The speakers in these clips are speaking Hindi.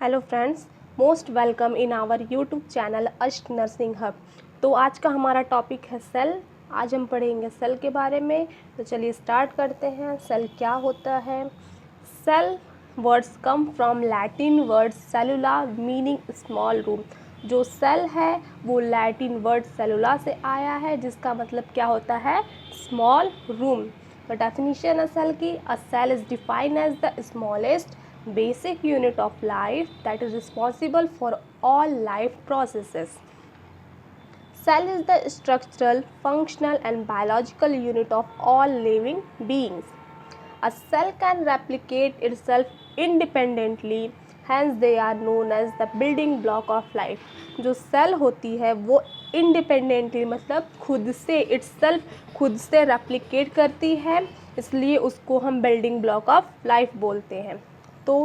Hello friends, most welcome in our YouTube channel Asht nursing hub. तो आज का हमारा टॉपिक है सेल। आज हम पढ़ेंगे सेल के बारे में। तो चलिए स्टार्ट करते हैं। सेल क्या होता है? Cell words come from Latin word cellula meaning small room. जो सेल है वो लैटिन वर्ड सेलुला से आया है, जिसका मतलब क्या होता है? Small room. द डेफिनेशन है सेल की, a cell is defined as the smallest basic unit of life that is responsible for all life processes. Cell is the structural, functional and biological unit of all living beings. A cell can replicate itself independently, hence they are known as the building block of life. जो सेल होती है वो इंडिपेंडेंटली मतलब खुद से खुद से रेप्लिकेट करती है, इसलिए उसको हम बिल्डिंग ब्लॉक ऑफ लाइफ बोलते हैं। तो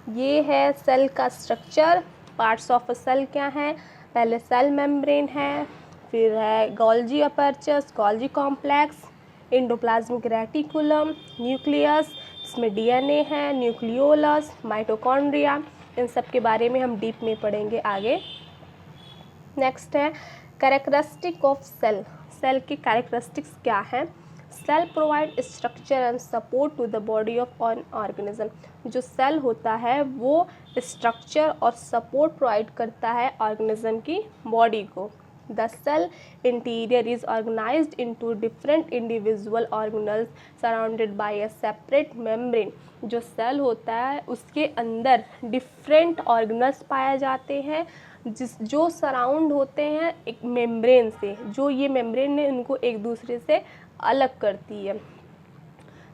ये है सेल का structure. Parts of a cell क्या हैं? पहले सेल मेम्ब्रेन है, फिर है Golgi apparatus, Golgi complex, endoplasmic reticulum, nucleus, इसमें डीएनए है, न्यूक्लियोलस, माइटोकॉन्ड्रिया। इन सब के बारे में हम डीप में पढ़ेंगे आगे। नेक्स्ट है कैरेक्टरिस्टिक ऑफ सेल। सेल की कैरेक्टरिस्टिक्स क्या हैं? Cell provide structure and support to the body of an organism. जो सेल होता है वो स्ट्रक्चर और सपोर्ट प्रोवाइड करता है ऑर्गेनिज्म की बॉडी को। The cell interior is organised into different individual organelles surrounded by a separate membrane. जो सेल होता है उसके अंदर डिफरेंट ऑर्गेनल्स पाए जाते हैं जो सराउंड होते हैं एक मेम्ब्रेन से, जो ये मेम्ब्रेन ने उनको एक दूसरे से अलग करती है।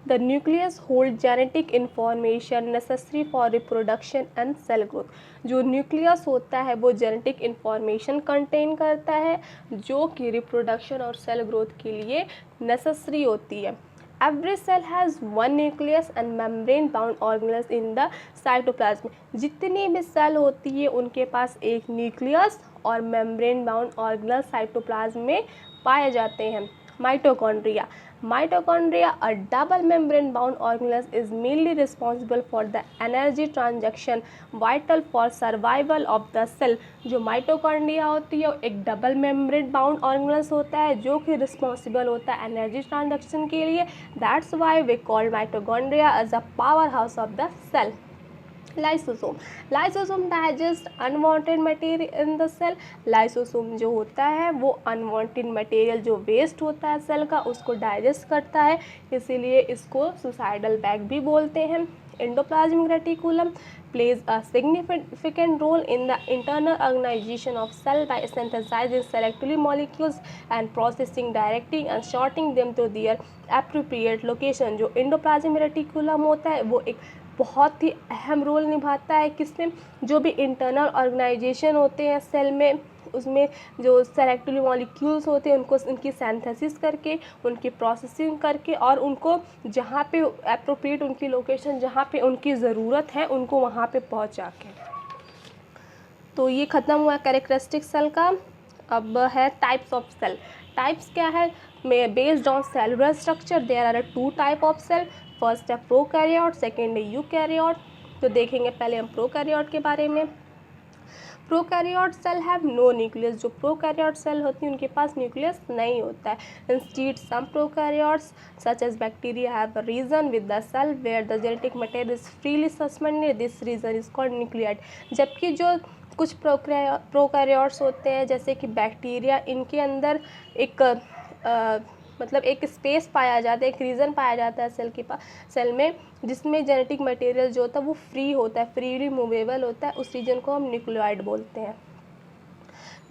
The nucleus hold genetic information necessary for reproduction and cell growth. जो न्यूक्लियस होता है वो जेनेटिक इंफॉर्मेशन कंटेन करता है जो कि रिप्रोडक्शन और सेल ग्रोथ के लिए नेसेसरी होती है। Every cell has one nucleus and membrane bound organelles in the cytoplasm. जितनी भी सेल होती है उनके पास एक न्यूक्लियस और मेम्ब्रेन बाउंड ऑर्गेनल साइटोप्लाज्म में पाए जाते हैं। Mitochondria a double membrane bound organelle is mainly responsible for the energy transaction vital for survival of the cell. जो माइटोकॉन्ड्रिया होती है एक डबल मेम्ब्रेन बाउंड ऑर्गेनल्स होता है जो कि रिस्पॉन्सिबल होता है एनर्जी ट्रांजैक्शन के लिए। That's why we call mitochondria as a power house of the cell. Lysosome digest unwanted material in the cell. Lysosome जो होता है वो अनवांटेड मटेरियल जो वेस्ट होता है सेल का उसको डाइजेस्ट करता है, इसीलिए इसको सुसाइडल बैग भी बोलते हैं। Endoplasmic reticulum plays a significant role in the internal organization of cell by synthesizing selectively molecules and processing, directing and sorting them to their appropriate location। जो एंडोप्लाज्मिक रेटिकुलम होता है वो एक बहुत ही अहम रोल निभाता है किसमें? जो भी इंटरनल ऑर्गेनाइजेशन होते हैं सेल में, उसमें जो सेलेक्टिवली मॉलिक्यूल्स होते हैं उनको उनकी सिंथेसिस करके, उनकी प्रोसेसिंग करके और उनको जहाँ पे एप्रोप्रिएट उनकी लोकेशन जहाँ पे उनकी ज़रूरत है उनको वहाँ पे पहुँचा के। तो ये ख़त्म हुआ कैरेक्टरिस्टिक सेल का। अब है टाइप्स ऑफ सेल। टाइप्स क्या है? Based on cellular structure there are 2 type of cell. First है प्रोकैरियोट, सेकेंड है यूकैरियोट। तो देखेंगे पहले हम प्रोकैरियोट के बारे में। Prokaryote cell have no nucleus. जो प्रोकैरियोट सेल होती है उनके पास न्यूक्लियस नहीं होता है। Instead some prokaryotes such as bacteria have a region with the cell where the genetic material is freely suspended, this region is called nucleoid. जबकि जो कुछ प्रोकैरियोट्स होते हैं जैसे कि बैक्टीरिया, इनके अंदर एक मतलब एक स्पेस पाया जाता है, एक रीज़न पाया जाता है सेल में जिसमें जेनेटिक मटेरियल जो होता है वो फ्री होता है, फ्रीली मूवेबल होता है। उस रीजन को हम न्यूक्लियोइड बोलते हैं।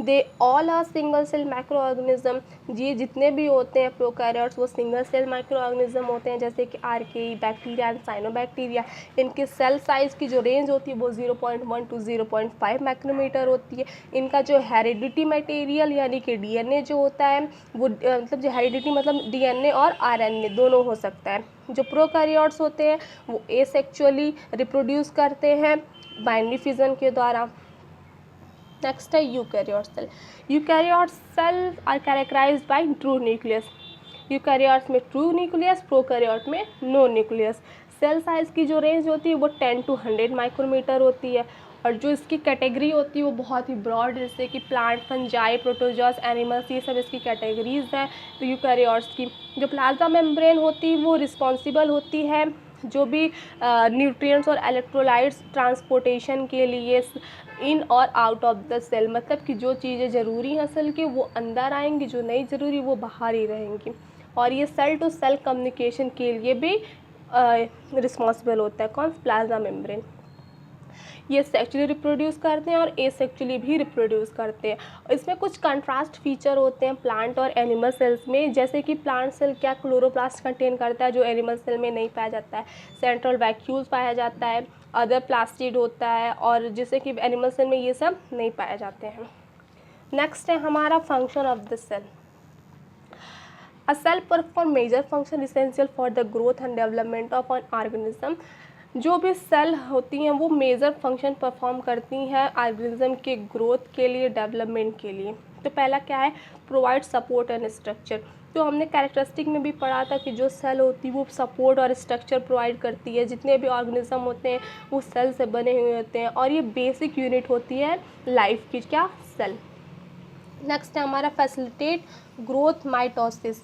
They all are single cell micro organism. ये जितने भी होते हैं प्रोकैरियोट्स वो सिंगल सेल माइक्रो ऑर्गेनिज्म होते हैं, जैसे कि आर्के, बैक्टीरिया एंड साइनोबैक्टीरिया। इनके सेल साइज़ की जो रेंज होती है वो 0.1 to 0.5 माइक्रोमीटर होती है। इनका जो हेरिडिटी मटेरियल यानी कि डीएनए जो होता है वो मतलब जो हेरिडिटी मतलब डीएनए और आरएनए दोनों हो सकता है। जो प्रोकैरियोट्स होते हैं वो एसेक्सुअली रिप्रोड्यूस करते हैं बाइनरी फिजन के द्वारा। नेक्स्ट है eukaryote cell. Eukaryote cell are characterised by true nucleus. Eukaryotes में ट्रू न्यूक्लियस, प्रोकैरियोट में नो न्यूक्लियस। सेल साइज़ की जो रेंज होती है वो 10 to 100 माइक्रोमीटर होती है। और जो इसकी कैटेगरी होती है वो बहुत ही ब्रॉड, जैसे कि प्लांट, फंजाई, प्रोटोजोअस, एनिमल्स, ये सब इसकी कैटेगरीज हैं यूकैरियोट्स की। जो प्लाज्मा मेम्ब्रेन होती है वो रिस्पॉन्सिबल होती है जो भी न्यूट्रिएंट्स और इलेक्ट्रोलाइट्स ट्रांसपोर्टेशन के लिए इन और आउट ऑफ द सेल, मतलब कि जो चीज़ें ज़रूरी हैं सेल की वो अंदर आएंगी, जो नहीं ज़रूरी वो बाहर ही रहेंगी। और ये सेल टू सेल कम्युनिकेशन के लिए भी रिस्पॉन्सिबल होता है। कौन? Plasma membrane. ये सेक्चुअली रिप्रोड्यूस करते हैं और एसेक्चुअली भी रिप्रोड्यूस करते हैं। इसमें कुछ कंट्रास्ट फीचर होते हैं प्लांट और एनिमल सेल्स में, जैसे कि प्लांट सेल क्या क्लोरोप्लास्ट कंटेन करता है जो एनिमल सेल में नहीं पाया जाता है, सेंट्रल वैक्यूल्स पाया जाता है, अदर प्लास्टिड होता है, और जैसे कि एनिमल सेल में ये सब नहीं पाए जाते हैं। नेक्स्ट है हमारा function of the cell. A cell perform major function essential for the growth and development of an organism। जो भी सेल होती हैं वो मेजर फंक्शन परफॉर्म करती हैं ऑर्गेनिज्म के ग्रोथ के लिए, डेवलपमेंट के लिए। तो पहला क्या है? Provide support and structure. तो हमने कैरेक्टरिस्टिक में भी पढ़ा था कि जो सेल होती है वो सपोर्ट और स्ट्रक्चर प्रोवाइड करती है। जितने भी ऑर्गेनिज्म होते हैं वो सेल से बने हुए होते हैं और ये बेसिक यूनिट होती है लाइफ की, क्या? सेल। नेक्स्ट है हमारा facilitate growth mitosis.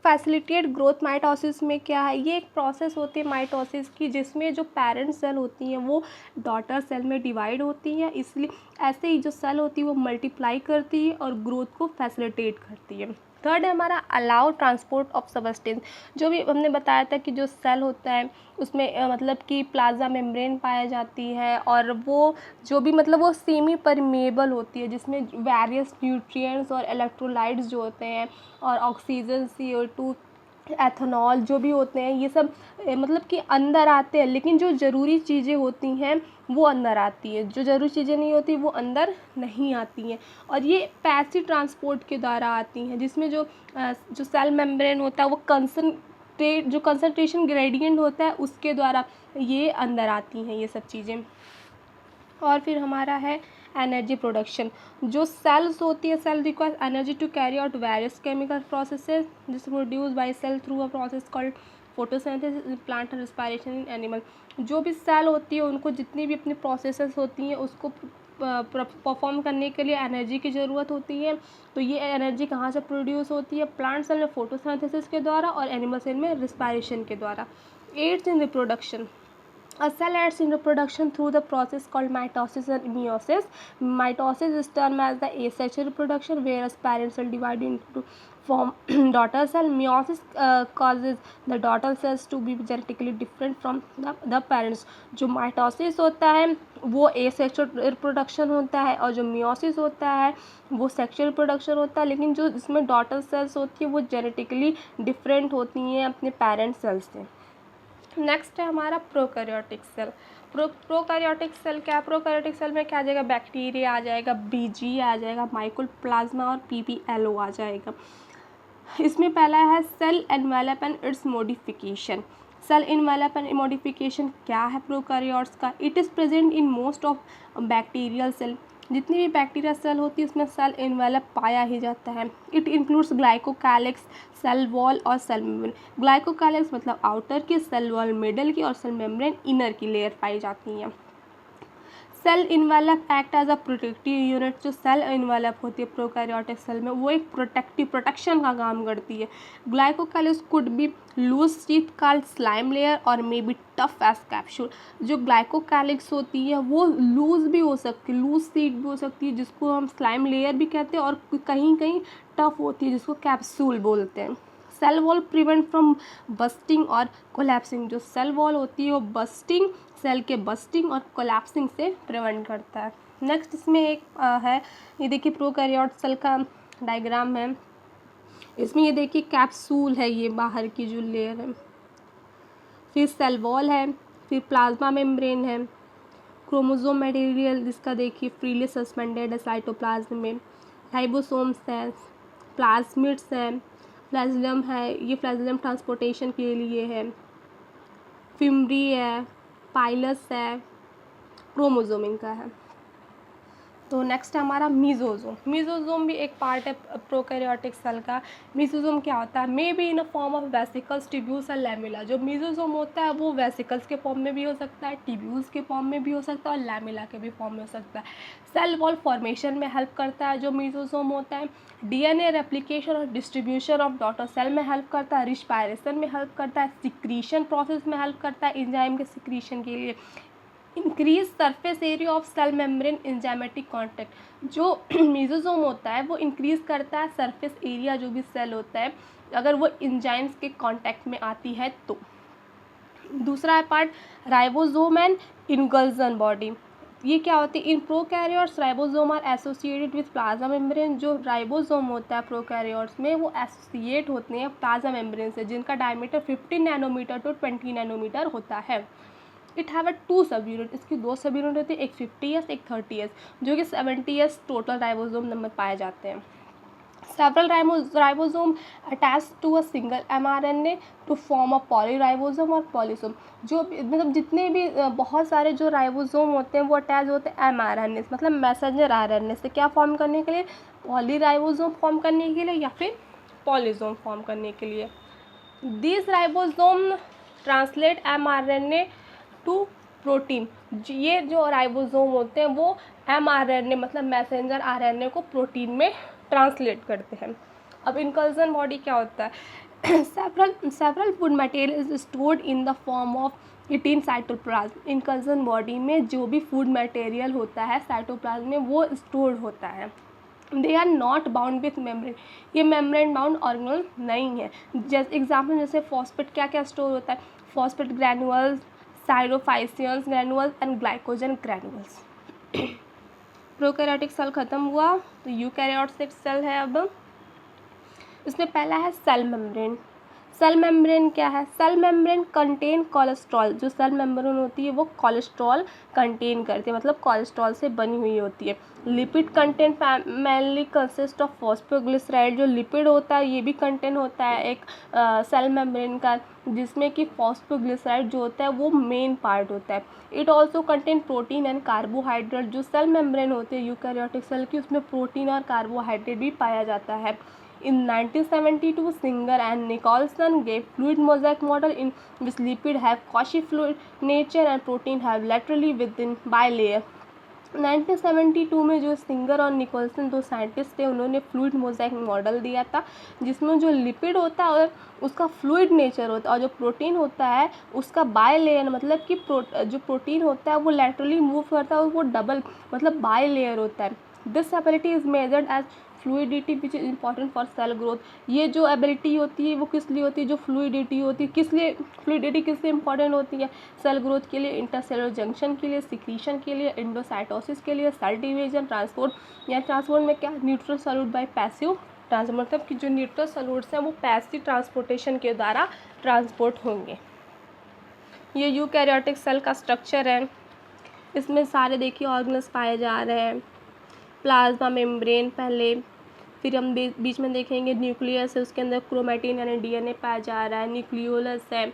Facilitate growth mitosis में क्या है? ये एक प्रोसेस होती है माइटोसिस की जिसमें जो पेरेंट सेल होती हैं वो डॉटर सेल में डिवाइड होती हैं, इसलिए ऐसे ही जो सेल होती है वो मल्टीप्लाई करती है और ग्रोथ को फैसिलिटेट करती है। थर्ड है हमारा अलाउ ट्रांसपोर्ट ऑफ सबस्टेंस। जो भी हमने बताया था कि जो सेल होता है उसमें मतलब कि प्लाज्मा मेम्ब्रेन पाई जाती है और वो जो भी मतलब वो सेमी परमेबल होती है जिसमें वेरियस न्यूट्रिएंट्स और इलेक्ट्रोलाइट्स जो होते हैं और ऑक्सीजन, CO2, एथेनॉल जो भी होते हैं ये सब मतलब कि अंदर आते हैं, लेकिन जो ज़रूरी चीज़ें होती हैं वो अंदर आती है, जो ज़रूरी चीज़ें नहीं होती वो अंदर नहीं आती हैं। और ये पैसिव ट्रांसपोर्ट के द्वारा आती हैं जिसमें जो सेल मेम्ब्रेन होता है वो कंसंट्रेशन ग्रेडियंट होता है उसके द्वारा ये अंदर आती हैं ये सब चीज़ें। और फिर हमारा है एनर्जी प्रोडक्शन। जो सेल्स होती है cell requires energy to carry out various chemical processes this produce by cell through a process called photosynthesis in plant and respiration in animal. जो भी सेल होती है उनको जितनी भी अपनी प्रोसेसेस होती हैं उसको परफॉर्म करने के लिए एनर्जी की ज़रूरत होती है। तो ये एनर्जी कहाँ से प्रोड्यूस होती है? प्लांट सेल में फोटोसिंथेसिस के द्वारा और एनिमल सेल में रेस्पिरेशन के द्वारा। Aids in reproduction. A cell aids in reproduction through the process called mitosis and meiosis. Mitosis is termed as the asexual reproduction, whereas parent cell divide into form daughter cell. Meiosis causes the daughter cells to be genetically different from the parents. जो mitosis होता है वो asexual reproduction होता है और जो meiosis होता है वो sexual reproduction होता है, लेकिन जो इसमें daughter cells होती है वो genetically different होती हैं अपने parent cells से। नेक्स्ट है हमारा प्रोकैरियोटिक सेल। प्रोकैरियोटिक सेल क्या? प्रोकैरियोटिक सेल में क्या आ जाएगा? बैक्टीरिया आ जाएगा, बीजी आ जाएगा, माइकोप्लाज्मा और PPLO आ जाएगा। इसमें पहला है cell envelope and its modification. Cell envelope and modification क्या है प्रोकैरियोट्स का? It is present in most of bacterial cell. जितनी भी बैक्टीरिया सेल होती है उसमें सेल एनवेलप पाया ही जाता है। It includes glycocalyx, cell wall और सेल मेम्ब्रेन। ग्लाइकोकैलिक्स मतलब आउटर की, सेल वॉल मिडल की और सेल मेम्ब्रेन इनर की लेयर पाई जाती हैं। Cell envelope act as a protective unit. जो सेल इन्वेलप होती है प्रोकैरियोटिक सेल में वो एक प्रोटेक्शन का काम करती है। Glycocalyx could be loose sheath called slime layer और may be tough as capsule. जो ग्लाइकोकैलिक्स होती है वो लूज भी हो सकती है, लूज शीथ भी हो सकती है जिसको हम स्लाइम लेयर भी कहते हैं, और कहीं कहीं टफ होती है जिसको कैप्सूल बोलते हैं। Cell wall prevent from bursting और कोलैप्सिंग। जो सेल वॉल होती है वो बस्टिंग, सेल के बस्टिंग और कोलैप्सिंग से प्रिवेंट करता है। नेक्स्ट इसमें एक है, ये देखिए प्रोकैरियोट सेल का डायग्राम है। इसमें ये देखिए कैप्सूल है, ये बाहर की जो लेयर है, फिर सेल वॉल है, फिर प्लाज्मा मेम्ब्रेन है, क्रोमोसोम मटेरियल जिसका देखिए फ्रीली सस्पेंडेड है साइटोप्लाज्म में, राइबोसोम्स हैं, प्लाज्मिड्स हैं, फ्लैजिलम है, ये फ्लैजिलम ट्रांसपोर्टेशन के लिए है, फिम्ब्री है, पाइलस है, क्रोमोसोम इनका है। तो नेक्स्ट है हमारा मीजोजोम। मीजोजोम भी एक पार्ट है प्रोकैरियोटिक सेल का। मीजोजोम क्या होता है? May be in a form of vesicles, tubules और लैमेला। जो मीजोजोम होता है वो वेसिकल्स के फॉर्म में भी हो सकता है, ट्यूब्यूल्स के फॉर्म में भी हो सकता है और लैमेला के भी फॉर्म में हो सकता है। सेल वॉल फॉर्मेशन में हेल्प करता है जो मीजोजोम होता है। डीएनए रेप्लिकेशन और डिस्ट्रीब्यूशन ऑफ डॉटर सेल में हेल्प करता है। रिस्पायरेशन में हेल्प करता है। सिक्रीशन प्रोसेस में हेल्प करता है एंजाइम के सिक्रीशन के लिए। Increase surface area of cell membrane enzymatic contact. जो मीजोजोम होता है वो इंक्रीज करता है सरफेस एरिया, जो भी सेल होता है अगर वो एंजाइम्स के कांटेक्ट में आती है तो। दूसरा है part ribosome and inclusion body. ये क्या होती है? In prokaryotes ribosome are associated with plasma membrane. जो राइबोसोम होता है प्रोकैरियोट्स में वो एसोसिएट होते हैं प्लाज्मा मेम्ब्रेन से, जिनका डायमीटर 15 नैनोमीटर टू 20 नैनोमीटर होता है। इट हैव 2 सब यूनिट। इसकी 2 सब यूनिट होती है, एक 50s एक 30s, जो कि 70s टोटल राइबोसोम नंबर पाए जाते हैं। Several ribosome attach to a single mRNA to form a polyribosome और पॉलीसोम। जो मतलब जितने भी बहुत सारे जो राइबोसोम होते हैं वो अटैच होते हैं mRNA, मतलब मैसेंजर RNA से, क्या फॉर्म करने के लिए? पॉलीराइबोसोम फॉर्म करने के लिए या फिर पॉलीसोम फॉर्म करने के लिए। This ribosome translate mRNA to protein. ये जो राइबोसोम होते हैं वो mRNA मतलब मैसेंजर RNA को प्रोटीन में ट्रांसलेट करते हैं। अब इनकल्जन बॉडी क्या होता है? Several food material is stored in the form of it cytoplasm. Inclusion body में जो भी फूड मटेरियल होता है साइटोप्लाज्म में वो स्टोर्ड होता है। They are not bound with membrane. ये मेम्ब्रेन बाउंड ऑर्गेनल नहीं है। जैसे एग्जाम्पल जैसे फॉस्फेट क्या क्या स्टोर होता है? Phosphate granules, cyanophycean granules and glycogen granules. Prokaryotic cell खत्म हुआ तो यूकैरियोटिक सेल है। अब इसमें पहला है सेल मेम्ब्रेन। सेल मेम्ब्रेन क्या है? Cell membrane contain cholesterol. जो सेल मेम्ब्रेन होती है वो कोलेस्ट्रॉल कंटेन करती है, मतलब कोलेस्ट्रॉल से बनी हुई होती है। Lipid content mainly consist of phosphoglyceride. जो लिपिड होता है ये भी कंटेन होता है एक सेल मेम्ब्रेन का, जिसमें कि फॉस्फोग्लिसराइड जो होता है वो मेन पार्ट होता है। It also contain protein and carbohydrate. जो सेल मेम्ब्रेन होती है यूकैरियोटिक सेल की उसमें प्रोटीन और कार्बोहाइड्रेट भी पाया जाता है। In 1972, Singer and Nicholson gave fluid mosaic model in which lipid have quasi-fluid nature and protein have laterally within bilayer। 1972 में जो सिंगर और निकोलसन दो साइंटिस्ट थे उन्होंने फ्लूइड मोज़ेक मॉडल दिया था, जिसमें जो लिपिड होता है उसका फ्लूइड नेचर होता है और जो प्रोटीन होता है उसका बाय लेयर, मतलब कि जो प्रोटीन होता है वो लैटरली मूव करता है और वो डबल मतलब बाय लेयर होता है। This ability is measured as fluidity which is important for cell growth. ये जो एबिलिटी होती है वो किस लिए होती है? जो फ्लूइडिटी होती है किस लिए, फ्लूइडिटी किस लिए इंपॉर्टेंट होती है? सेल ग्रोथ के लिए, इंटरसेलुलर जंक्शन के लिए, सिक्रीशन के लिए, एंडोसाइटोसिस के लिए, सेल डिवीजन, ट्रांसपोर्ट। या ट्रांसपोर्ट में क्या? Neutral solute bye passive transport, मतलब कि जो न्यूट्रल सॉल्यूट्स हैं वो पैसिव ट्रांसपोर्टेशन के द्वारा ट्रांसपोर्ट होंगे। ये यूकैरियोटिक सेल का स्ट्रक्चर है। इसमें सारे देखिए ऑर्गेनल्स पाए जा रहे हैं। प्लाज्मा मेम्ब्रेन पहले, फिर हम बीच में देखेंगे न्यूक्लियस है, उसके अंदर क्रोमैटिन यानी डीएनए पाया जा रहा है। न्यूक्लियोलस है,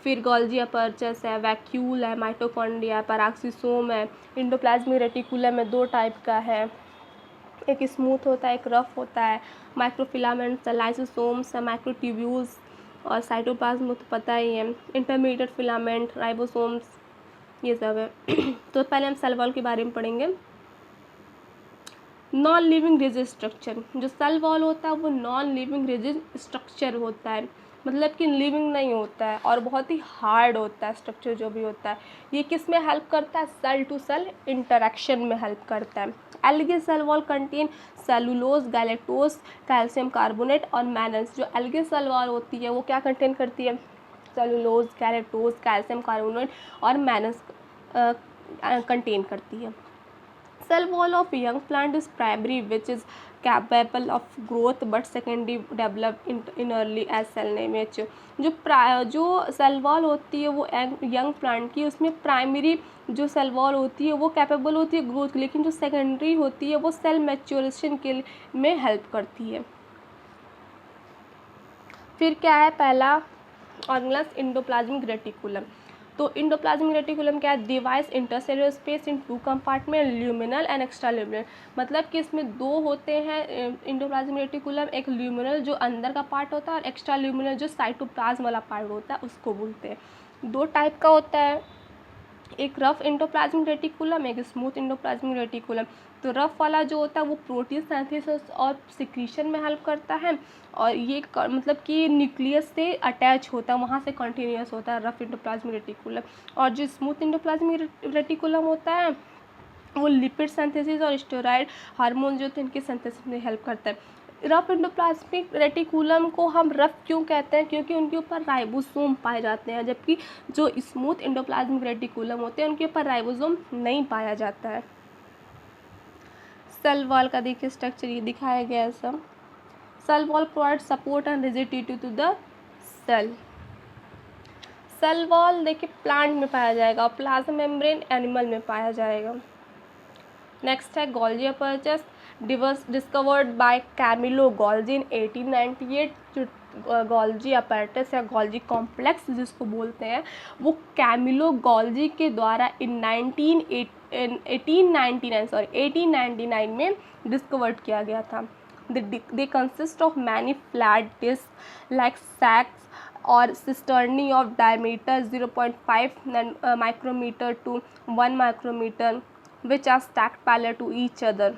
फिर गोल्जी अपर्चस है, वैक्यूल है, माइटोकॉन्ड्रिया, पैराक्सिसोम है। एंडोप्लाज्मिक रेटिकुलम में 2 टाइप का है, एक स्मूथ होता है एक रफ होता है। माइक्रोफिलामेंट्स है, लाइसोसोम्स है, माइक्रोट्यूब्यूल्स और साइटोप्लाज्म तो पता ही है। इंटरमीडिएट फिलामेंट, राइबोसोम्स, ये सब है। तो पहले हम सेल वॉल के बारे में पढ़ेंगे। Non living rigid structure. जो सेल वॉल होता है वो नॉन लिविंग रिजिड स्ट्रक्चर होता है, मतलब कि लिविंग नहीं होता है और बहुत ही हार्ड होता है स्ट्रक्चर जो भी होता है। ये किस में हेल्प करता है? सेल टू सेल इंटरेक्शन में हेल्प करता है। Algae cell wall contain cellulose, galactose, calcium carbonate और मैनस। जो एल्गी सेल वॉल होती है वो क्या कंटेन करती है? सेलुलोज, गैलेक्टोज, कैल्शियम कार्बोनेट और मैनस कंटेन करती है। Cell wall of young plant is primary which is capable of growth but secondary develop in early as cell mature। जो सेल वॉल होती है वो यंग प्लांट की, उसमें प्राइमरी जो सेल वॉल होती है वो कैपेबल होती है ग्रोथ की, लेकिन जो सेकेंडरी होती है वो सेल मैच्योरेशन के में हेल्प करती है। फिर क्या है? पहला ऑर्गेनल्स एंडोप्लाज्मिक रेटिकुलम। तो इंडोप्लाज्मिक रेटिकुलम क्या है, device intercellular space in 2 compartment, luminal and extra luminal. मतलब कि इसमें 2 होते हैं इंडोप्लाज्मिक रेटिकुलम, एक ल्यूमिनल जो अंदर का पार्ट होता है और एक्स्ट्रा ल्यूमिनल जो साइटोप्लाज्म वाला पार्ट होता है उसको बोलते हैं। 2 टाइप का होता है, एक रफ इंडोप्लाज्मिक रेटिकुलम, एक स्मूथ इंडोप्लाज्मिक रेटिकुलम। तो रफ वाला जो होता है वो प्रोटीन सिंथेसिस और सिक्रीशन में हेल्प करता है, और ये मतलब कि न्यूक्लियस से अटैच होता है, वहाँ से कंटिन्यूस होता है रफ इंडोप्लाज्मिक रेटिकुलम। और जो स्मूथ इंडोप्लाज्मिक रेटिकुलम होता है वो लिपिड सिंथेसिस और स्टेरॉइड हार्मोन जो होते हैं इनके सिंथेसिस में हेल्प करता है। रफ इंडोप्लाज्मिक रेटिकुलम को हम रफ क्यों कहते हैं, क्योंकि उनके ऊपर राइबोसोम पाए जाते हैं, जबकि जो स्मूथ इंडोप्लाज्मिक रेटिकुलम होते हैं उनके ऊपर राइबोसोम नहीं पाया जाता है। सेल वॉल का देखिए स्ट्रक्चर ये दिखाया गया है सब। Cell wall provide support and rigidity to the cell. Cell wall देखिए प्लांट में पाया जाएगा और प्लाज्मा मेम्ब्रेन एनिमल में पाया जाएगा। नेक्स्ट है Golgi apparatus, discovered by Camillo Golgi in 1898। जो गोल्जी अपैरेटस या गोल्जी कॉम्प्लेक्स जिसको बोलते हैं वो कैमिलो गोल्जी के द्वारा इन 1899 में डिस्कवर्ड किया गया था। They consist of many flat disc like sacs और cisternae of diameter 0.5 micrometer to 1 micrometer which are stacked parallel to each other.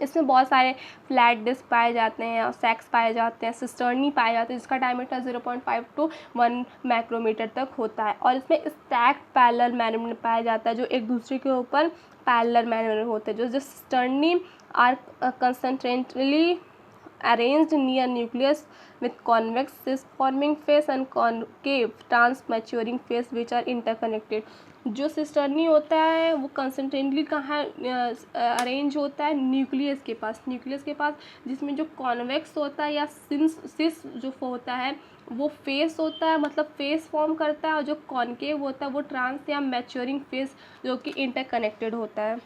इसमें बहुत सारे फ्लैट डिस्क पाए जाते हैं और सैक्स पाए जाते हैं, सिस्टर्नी पाए जाते हैं जिसका डायमीटर 0.5 टू 1 माइक्रोमीटर तक होता है, और इसमें स्टैक्ड पैरेलल मैनर में पाया जाता है जो एक दूसरे के ऊपर पैरेलल मैनर में होते हैं। जो cisternae are concentrically arranged near nucleus with convex cyst forming face and concave trans maturing face which are interconnected। जो सिस्टर्नी होता है वो कंसंट्रेटली कहाँ अरेंज होता है, न्यूक्लियस के पास जिसमें जो कॉन्वेक्स होता है या सिस जो होता है वो फेस होता है, मतलब फेस फॉर्म करता है, और जो कॉन्केव होता है वो ट्रांस या मैच्योरिंग फेस जो कि इंटरकनेक्टेड होता है।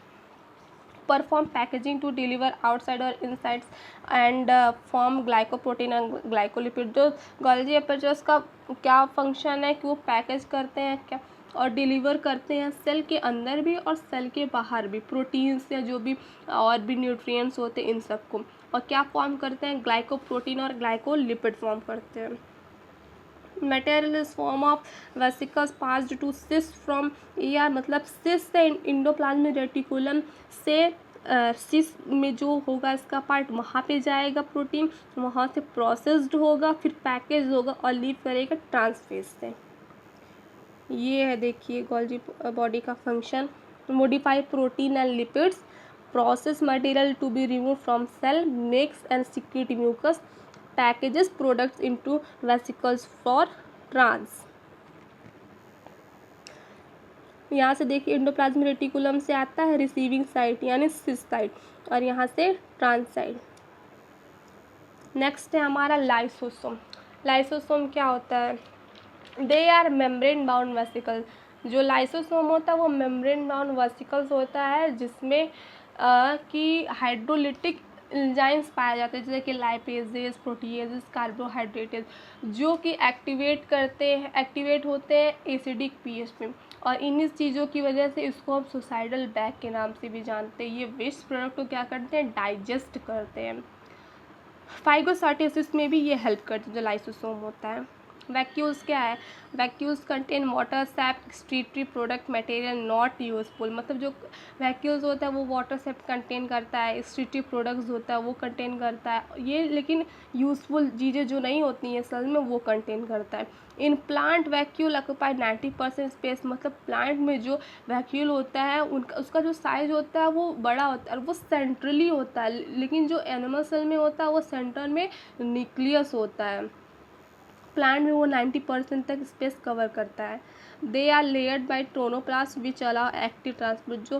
Perform packaging to deliver outside और insides and form glycoprotein and glycolipid. जो गोल्जी अपर्चस का क्या फंक्शन है कि वो पैकेज करते हैं क्या और डिलीवर करते हैं सेल के अंदर भी और सेल के बाहर भी प्रोटीन्स या जो भी और भी न्यूट्रिएंट्स होते हैं इन सबको, और क्या फॉर्म करते हैं, ग्लाइकोप्रोटीन और ग्लाइकोलिपिड फॉर्म करते हैं। Material is form of vesicles passed to cis from ER, मतलब सिस से इंडोप्लाज्मिक रेटिकुलम से सिस में जो होगा इसका पार्ट वहाँ पे जाएगा, प्रोटीन वहाँ से प्रोसेस्ड होगा, फिर पैकेज होगा और लीव करेगा ट्रांसफेज से। ये है देखिए गोल्जी बॉडी का function. Modify protein and lipids, process material to be remove from cell, makes and secrete mucus, packages products into vesicles for trans. यहाँ से देखिए इंडोप्लाज्मिक रेटिकुलम से आता है रिसीविंग साइट यानी सिस साइट, और यहाँ से ट्रांस साइट। नेक्स्ट है हमारा लाइसोसोम। लाइसोसोम क्या होता है, they are membrane bound vesicle. जो लाइसोसोम होता है वो मेम्ब्रेन बाउंड वेसिकल्स होता है जिसमें कि हाइड्रोलिटिक एंजाइम्स पाए जाते हैं जैसे कि लाइपेजेस, प्रोटीएजेस, कार्बोहाइड्रेटेस, जो कि एक्टिवेट होते हैं एसिडिक पीएच में, और इन्हीं चीज़ों की वजह से इसको हम सुसाइडल बैग के नाम से भी जानते हैं। ये वेस्ट प्रोडक्ट को क्या करते हैं, डाइजेस्ट करते हैं। फाइगोसाइटोसिस में भी ये हेल्प करते हैं जो लाइसोसोम होता है। वैक्यूल्स क्या है, vacuoles contain water SAP excretory product material not useful, मतलब जो वैक्यूल्स होता है वो वाटर सैप कंटेन करता है, एक्सक्रीटरी प्रोडक्ट्स होता है वो कंटेन करता है ये, लेकिन यूजफुल चीज़ें जो नहीं होती हैं सेल में वो कंटेन करता है। In plant vacuole occupy 90% space, मतलब प्लांट में जो वैक्यूल होता है उनका उसका जो साइज होता है वो बड़ा होता है और वो सेंट्रली होता है, लेकिन जो एनिमल सेल में होता है वो सेंटर में न्यूक्लियस होता है। प्लांट में वो 90% तक स्पेस कवर करता है। They are layered by tonoplast which allow active transport. जो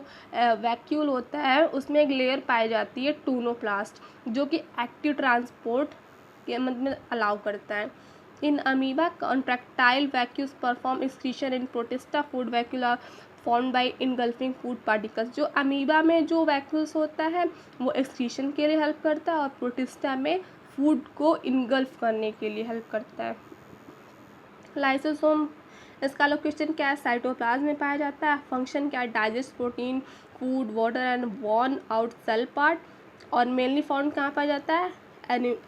वैक्यूल होता है उसमें एक लेयर पाई जाती है टोनोप्लास्ट जो कि एक्टिव ट्रांसपोर्ट के मतलब अलाउ करता है। In amoeba contractile vacuoles perform excretion in protista food vacuole are form by engulfing food particles. जो अमीबा में जो वैक्यूल्स होता है वो एक्सक्रीशन के लिए हेल्प करता है और प्रोटिस्टा में फूड को इनगल्फ करने के लिए हेल्प करता है। लाइसोसोम इसका लोकेशन क्या है, साइटोप्लाज्म में पाया जाता है। फंक्शन क्या है, digest protein, food, water and born out cell part. और मेनली फाउंड कहाँ पाया जाता है,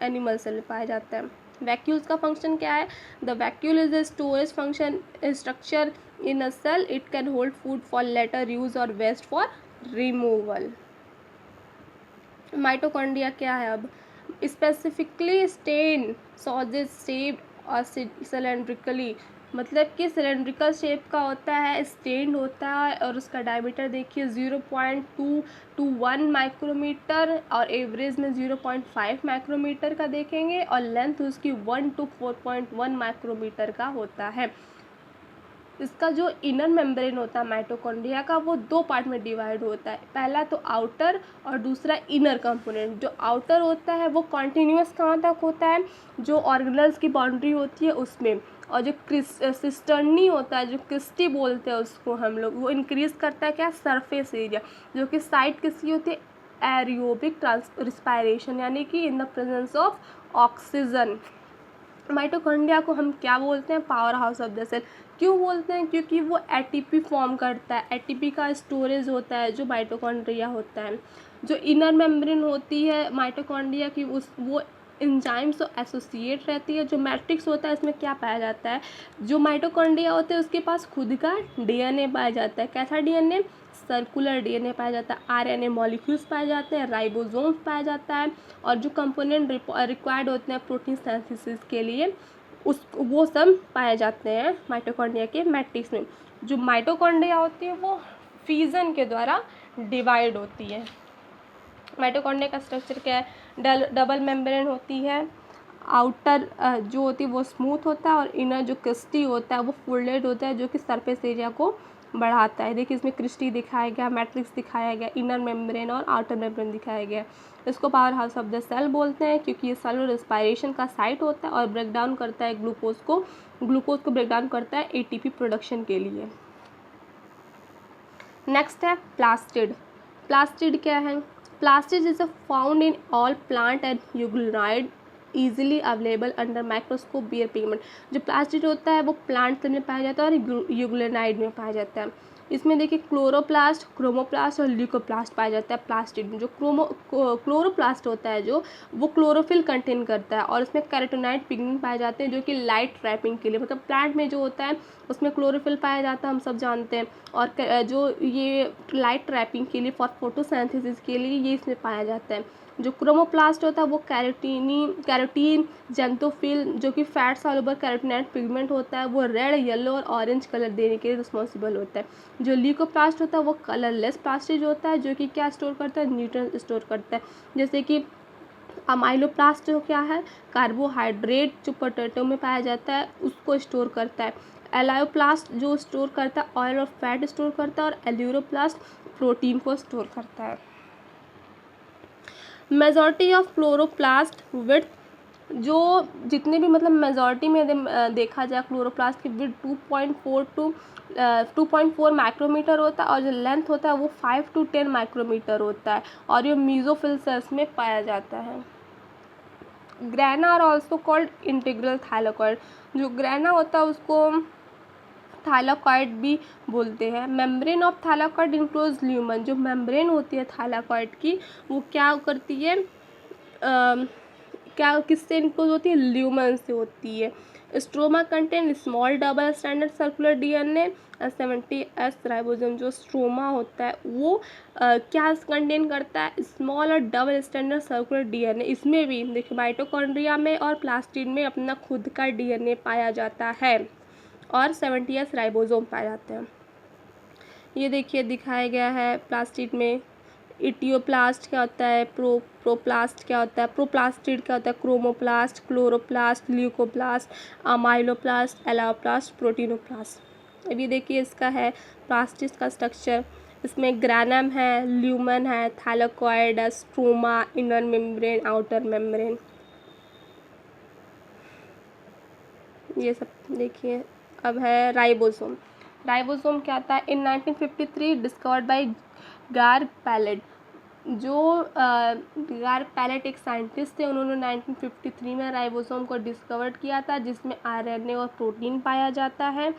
एनिमल सेल में पाया जाता है। वैक्यूल्स का फंक्शन क्या है, the vacuole is a storage function structure in a cell, it can hold food for later use और वेस्ट फॉर रिमूवल। माइटोकॉन्ड्रिया क्या है, अब स्पेसिफिकली स्टेन सॉसेज शेप और सिलेंड्रिकली, मतलब कि सिलेंड्रिकल शेप का होता है, स्टेन्ड होता है और उसका डायमीटर देखिए 0.2 to 1 माइक्रोमीटर और एवरेज में 0.5 माइक्रोमीटर का देखेंगे और लेंथ उसकी 1 to 4.1 माइक्रोमीटर का होता है। इसका जो इनर मेम्ब्रेन होता है माइटोकॉन्ड्रिया का, वो दो पार्ट में डिवाइड होता है। पहला तो आउटर और दूसरा इनर कंपोनेंट। जो आउटर होता है वो कॉन्टिन्यूस कहाँ तक होता है, जो ऑर्गेनल्स की बाउंड्री होती है उसमें। और जो सिस्टर्नी होता है, जो क्रिस्टी बोलते हैं उसको हम लोग, वो इंक्रीज करता है क्या, सरफेस एरिया, जो कि साइड किसकी होती है, एरोबिक रिस्पायरेशन, यानी कि in the presence of oxygen. Mitochondria को हम क्या बोलते हैं, power house of the cell. क्यों बोलते हैं, क्योंकि वो एटीपी फॉर्म करता है, एटीपी का स्टोरेज होता है जो माइटोकॉन्ड्रिया होता है। जो इनर मेम्ब्रेन होती है माइटोकॉन्ड्रिया की, वो एंजाइम्स तो एसोसिएट रहती है। जो मैट्रिक्स होता है इसमें क्या पाया जाता है, जो माइटोकॉन्ड्रिया होते हैं उसके पास खुद का डीएनए पाया जाता है। कैसा डीएनए, सर्कुलर डीएनए पाया जाता है। आरएनए मॉलिक्यूल्स पाए जाते हैं, राइबोसोम्स पाया जाता है। और जो कंपोनेंट रिक्वायर्ड होते हैं प्रोटीन सिंथेसिस के लिए, वो सब पाए जाते हैं माइटोकॉन्ड्रिया के मैट्रिक्स में। जो माइटोकॉन्ड्रिया होती है वो फ्यूजन के द्वारा डिवाइड होती है। माइटोकॉन्ड्रिया का स्ट्रक्चर क्या है, डबल मेम्ब्रेन होती है। आउटर जो होती है वो स्मूथ होता है और इनर जो क्रिस्टी होता है वो फोल्डेड होता है, जो कि सरफेस एरिया को बढ़ाता है। देखिए इसमें क्रिस्टी दिखाया गया, मैट्रिक्स दिखाया गया, इनर मेम्ब्रेन और आउटर मेम्ब्रेन दिखाया गया। इसको power house of the cell बोलते हैं क्योंकि ये सेलुलर रेस्पिरेशन का साइट होता है और ब्रेक डाउन करता है ग्लूकोज को ब्रेक डाउन करता है एटीपी प्रोडक्शन के लिए। नेक्स्ट है प्लास्टिड। प्लास्टिड क्या है, plastid is found in all plant and euglenoid easily available under microscope bear pigment. जो प्लास्टिड होता है वो प्लांट में पाया जाता है और यूग्लिनाइड में पाया जाता है। इसमें देखिए क्लोरोप्लास्ट, क्रोमोप्लास्ट और ल्यूकोप्लास्ट पाया जाता है प्लास्टिड में। जो क्लोरोप्लास्ट होता है जो, वो क्लोरोफिल कंटेन करता है और इसमें कैरोटीनॉइड पिगमेंट पाए जाते हैं जो कि लाइट ट्रैपिंग के लिए, मतलब प्लांट में जो होता है उसमें क्लोरोफिल पाया जाता है, हम सब जानते हैं। और जो ये लाइट ट्रैपिंग के लिए, फॉर फोटोसिंथेसिस के लिए ये इसमें पाया जाता है। जो क्रोमोप्लास्ट होता है वो कैरोटीन जेंटोफिल, जो कि फैट सॉल्युबल कैरोटीनॉइड पिगमेंट होता है, वो रेड, येलो और ऑरेंज कलर देने के लिए रिस्पॉन्सिबल होता है। जो ल्यूकोप्लास्ट होता है वो कलरलेस प्लास्टिड होता है, जो कि क्या स्टोर करता है, न्यूट्रिएंट स्टोर करता है। जैसे कि अमाइलोप्लास्ट जो क्या है, कार्बोहाइड्रेट जो पोटैटो में पाया जाता है उसको स्टोर करता है। एलायोप्लास्ट जो स्टोर करता है ऑयल और फैट स्टोर करता है। और एल्यूरोप्लास्ट प्रोटीन को स्टोर करता है। मेजॉरिटी ऑफ क्लोरोप्लास्ट विड्थ, जो जितने भी मतलब मेजॉरिटी में देखा जाए क्लोरोप्लास्ट की विड्थ 2.4 माइक्रोमीटर होता है और जो लेंथ होता है वो 5 to 10 माइक्रोमीटर होता है और ये मीजोफिल सेल्स में पाया जाता है। Grana are also called integral thylakoid. जो ग्रैना होता है उसको थाइलाकॉइड भी बोलते हैं। Membrane of thylakoid enclose lumen. जो मेम्ब्रेन होती है थाइलाकॉइड की वो क्या करती है, क्या किससे इंक्लोज होती है, ल्यूमन से होती है। Stroma contain small double standard circular DNA 70S ribosome. जो स्ट्रोमा होता है वो क्या कंटेन करता है, स्मॉल और डबल स्टैंडर्ड सर्कुलर डीएनए। इसमें भी देखिए माइटोकॉन्ड्रिया में और प्लास्टिड में अपना खुद का डीएनए पाया जाता है और 70S राइबोसोम पाए जाते हैं। ये देखिए दिखाया गया है प्लास्टिड में इटियोप्लास्ट क्या होता है, प्रोप्लास्ट क्या होता है, प्रोप्लास्टिड क्या होता है, chromoplast, chloroplast, leucoplast, amyloplast, elaioplast, proteinoplast. अब ये देखिए इसका है प्लास्टिड का स्ट्रक्चर। इसमें ग्रैनम है, ल्यूमन है, थाइलाकॉइड है, stroma, inner membrane, outer membrane, ये सब देखिए। अब है राइबोसोम। राइबोसोम क्या आता है, इन 1953 डिस्कवर्ड बाय गार पैलेट। जो गार पैलेट एक साइंटिस्ट थे, उन्होंने 1953 में राइबोसोम को डिस्कवर किया था जिसमें आरएनए और प्रोटीन पाया जाता है।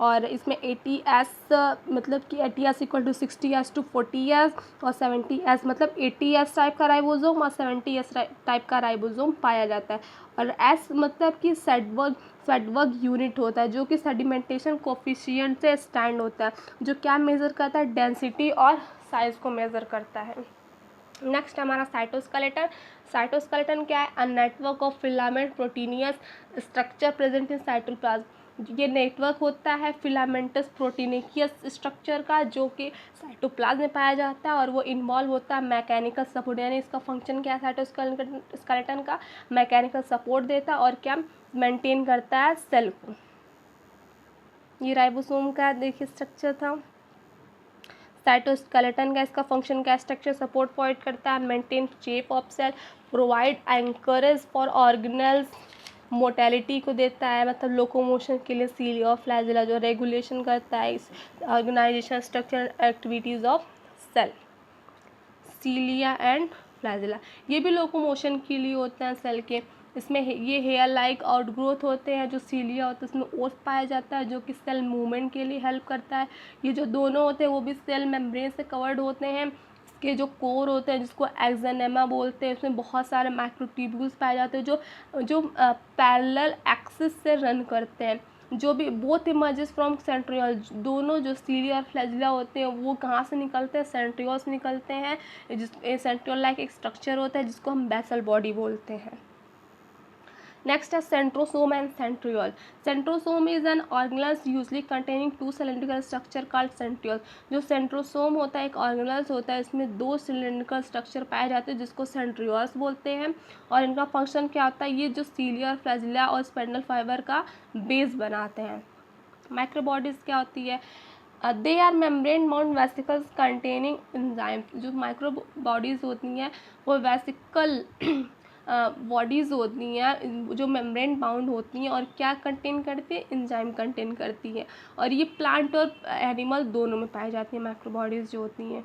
और इसमें 80s मतलब कि 80s equal to 60s to 40s और 70s मतलब 80s टाइप का राइबोसोम और 70s टाइप का राइबोसोम पाया जाता है। और एस मतलब कि सेडवर्ग यूनिट होता है जो कि सेडिमेंटेशन कोफिशिएंट से स्टैंड होता है, जो क्या मेज़र करता है, डेंसिटी और साइज़ को मेज़र करता है। नेक्स्ट हमारा साइटोस्केलेटन। साइटोस्केलेटन क्या है, a network of filament proteinaceous structure present in cytoplasm. ये नेटवर्क होता है फिलामेंटस प्रोटीनियस स्ट्रक्चर का जो कि साइटोप्लाज्म में पाया जाता है और वो इन्वॉल्व होता है मैकेनिकल सपोर्ट, यानी इसका फंक्शन क्या है साइटोस्केलेटन का, मैकेनिकल सपोर्ट देता है और क्या मेंटेन करता है सेल को। ये राइबोसोम का देखिए स्ट्रक्चर था। साइटोस्केलेटन का इसका फंक्शन का स्ट्रक्चर सपोर्ट प्रोवाइड करता है, maintain shape of cell, provide anchorage for organelles, motility को देता है मतलब लोकोमोशन के लिए, सीलिया और फ्लैजिला जो रेगुलेशन करता है इस organisation structure activities of cell. Cilia and flagella ये भी लोकोमोशन के लिए होते हैं सेल के। इसमें ये हेयर लाइक आउटग्रोथ होते हैं, जो सीलिया होता है उसमें ओस पाया जाता है जो कि सेल मूवमेंट के लिए हेल्प करता है। ये जो दोनों होते हैं वो भी सेल मेम्ब्रेन से कवर्ड होते हैं। इसके जो कोर होते हैं जिसको एक्सोनेमा बोलते हैं, उसमें बहुत सारे माइक्रोट्यूब्यूल्स पाए जाते हैं जो पैरेलल एक्सिस से रन करते हैं। जो भी बोथ इमर्जेस फ्रॉम सेंट्रियोल, दोनों जो सीलिया और फ्लैजिला होते हैं वो कहाँ से निकलते हैं, सेंट्रियोल से निकलते हैं। सेंट्रियोल लाइक एक स्ट्रक्चर होता है जिसको हम बेसल बॉडी बोलते हैं। नेक्स्ट है centrosome and centriole. Centrosome is an organelles usually containing 2 cylindrical structure called centriole. जो सेंट्रोसोम होता है एक ऑर्गेनल्स होता है, इसमें 2 सिलेंड्रिकल स्ट्रक्चर पाए जाते हैं जिसको सेंट्रियोल्स बोलते हैं। और इनका फंक्शन क्या होता है, ये जो सीलिया और फ्लैजिला और स्पाइनल फाइबर का बेस बनाते हैं। माइक्रोबॉडीज क्या होती है, they are membrane bound vesicles containing enzymes. जो माइक्रो बॉडीज़ होती हैं वो वेसिकल बॉडीज़ होती हैं जो मेम्ब्रेन बाउंड होती हैं और क्या कंटेन करती है, एंजाइम कंटेन करती है। और ये प्लांट और एनिमल दोनों में पाई जाती हैं माइक्रो बॉडीज़ जो होती हैं।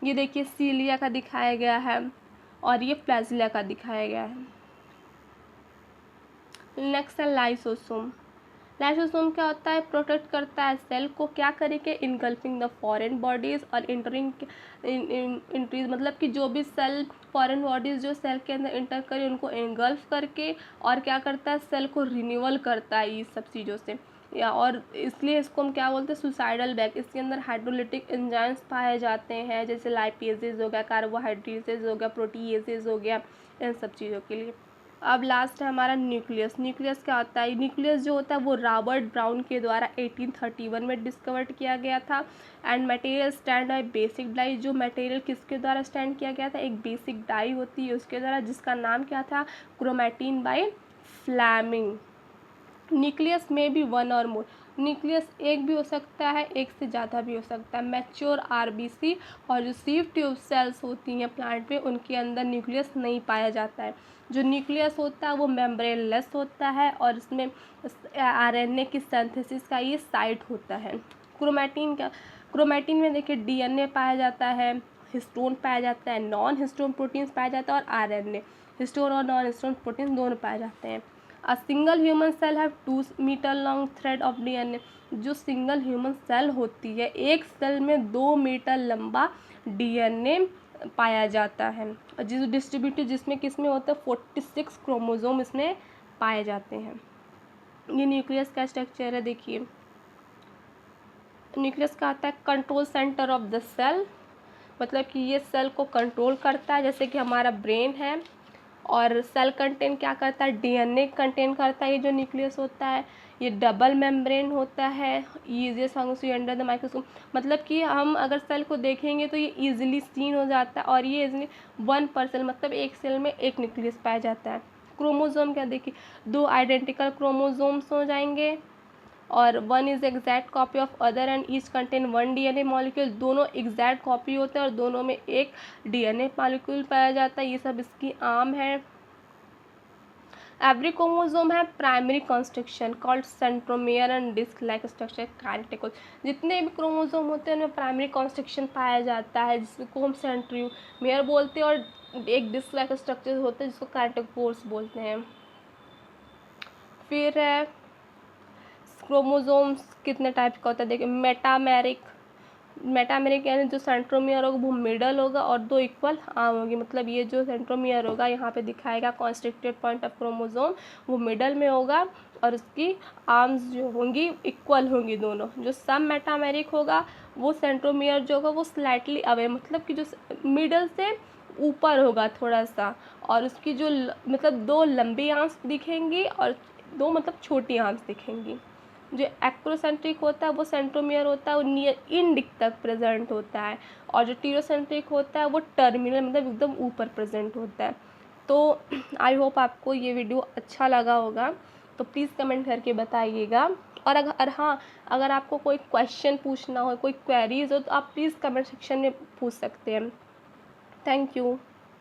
ये देखिए सीलिया का दिखाया गया है और ये फ्लैजिला का दिखाया गया है। नेक्स्ट है लाइसोसोम। लाइसोसोम क्या होता है, प्रोटेक्ट करता है सेल को, क्या करेंगे, इनगल्फिंग द फॉरेन बॉडीज़ और इंट्रीज मतलब कि जो भी सेल फॉरेन बॉडीज़ जो सेल के अंदर इंटर करे उनको इनगल्फ करके और क्या करता है, सेल को रिन्यूअल करता है ये सब चीज़ों से। या और इसलिए इसको हम क्या बोलते हैं, सुसाइडल बैग। इसके अंदर हाइड्रोलिटिक एंजाइम्स पाए जाते हैं जैसे लाइपेजेज हो गया, कार्बोहाइड्रेटेज हो गया, प्रोटीएजेज हो गया, इन सब चीज़ों के लिए। अब लास्ट है हमारा न्यूक्लियस। न्यूक्लियस क्या होता है, न्यूक्लियस जो होता है वो रॉबर्ट ब्राउन के द्वारा 1831 में डिस्कवर्ड किया गया था। And material stand by basic dye. जो मटेरियल किसके द्वारा स्टैंड किया गया था, एक बेसिक डाई होती है उसके द्वारा, जिसका नाम क्या था, क्रोमैटिन बाय फ्लेमिंग। न्यूक्लियस में भी वन और मोर, न्यूक्लियस एक भी हो सकता है, एक से ज़्यादा भी हो सकता है। मैच्योर आरबीसी और जो सीव ट्यूब सेल्स होती हैं प्लांट में उनके अंदर न्यूक्लियस नहीं पाया जाता है। जो न्यूक्लियस होता है वो मेम्ब्रेन लेस होता है और इसमें आरएनए की सिंथेसिस का ये साइट होता है। क्रोमैटिन का, क्रोमैटिन में देखिए डीएनए पाया जाता है, हिस्टोन पाया जाता है, नॉन हिस्टोन प्रोटीन्स पाया जाता है और आरएनए, हिस्टोन और नॉन हिस्टोन प्रोटीन दोनों पाए जाते हैं। A single human cell have 2 metre long thread of DNA. जो सिंगल ह्यूमन सेल होती है एक सेल में 2 मीटर लंबा डीएनए पाया जाता है। और जिस डिस्ट्रीब्यूटेड जिसमें किसमें होता है 46 क्रोमोसोम इसमें पाए जाते हैं। ये न्यूक्लियस का स्ट्रक्चर है। देखिए न्यूक्लियस का आता है control centre of the cell, मतलब कि ये सेल को कंट्रोल करता है, जैसे कि हमारा ब्रेन है। और सेल कंटेन क्या करता है, डीएनए कंटेन करता है ये जो न्यूक्लियस होता है। ये डबल मेम्ब्रेन होता है, easiest function under the microscope, मतलब कि हम अगर सेल को देखेंगे तो ये इजीली सीन हो जाता है। और ये इजीली 1% मतलब एक सेल में एक न्यूक्लियस पाया जाता है। क्रोमोसोम क्या देखिए, 2 आइडेंटिकल क्रोमोसोम्स हो जाएंगे और 1 is exact copy of other and each contain 1 DNA molecule. दोनों एग्जैक्ट कॉपी होते हैं और दोनों में एक डीएनए मॉलिक्यूल पाया जाता है। ये सब इसकी आर्म है। एवरी क्रोमोसोम है primary construction called centromere and disc like structure कैरेक्टिकल। जितने भी क्रोमोसोम होते हैं उनमें प्राइमरी कंस्ट्रक्शन पाया जाता है जिसको हम सेंट्रोमियर बोलते हैं, और एक डिस्क लाइक स्ट्रक्चर होते हैं जिसको कैरेक्टिकल्स बोलते हैं। फिर है क्रोमोसोम्स कितने टाइप का होता है देखिए, मेटामेरिक यानी जो सेंट्रोमियर होगा वो मिडल होगा और 2 इक्वल आर्म होगी। मतलब ये जो सेंट्रोमियर होगा यहाँ पे दिखाएगा कॉन्स्ट्रिक्टेड पॉइंट ऑफ क्रोमोसोम, वो मिडल में होगा और उसकी आर्म्स जो होंगी इक्वल होंगी दोनों। जो सब मेटामेरिक होगा वो सेंट्रोमियर जो होगा वो स्लाइटली अवे, मतलब कि जो मिडल से ऊपर होगा थोड़ा सा, और उसकी जो मतलब 2 लंबी आर्म्स दिखेंगी और 2 मतलब छोटी आर्म्स दिखेंगी। जो एक्रोसेंट्रिक होता है वो सेंट्रोमियर होता है, वो नियर इंड तक प्रेजेंट होता है, और जो टीरोसेंट्रिक होता है वो टर्मिनल मतलब एकदम ऊपर प्रेजेंट होता है। तो आई होप आपको ये वीडियो अच्छा लगा होगा, तो प्लीज़ कमेंट करके बताइएगा। और अगर आपको कोई क्वेश्चन पूछना हो, कोई क्वेरीज हो, तो आप प्लीज़ कमेंट सेक्शन में पूछ सकते हैं। Thank you.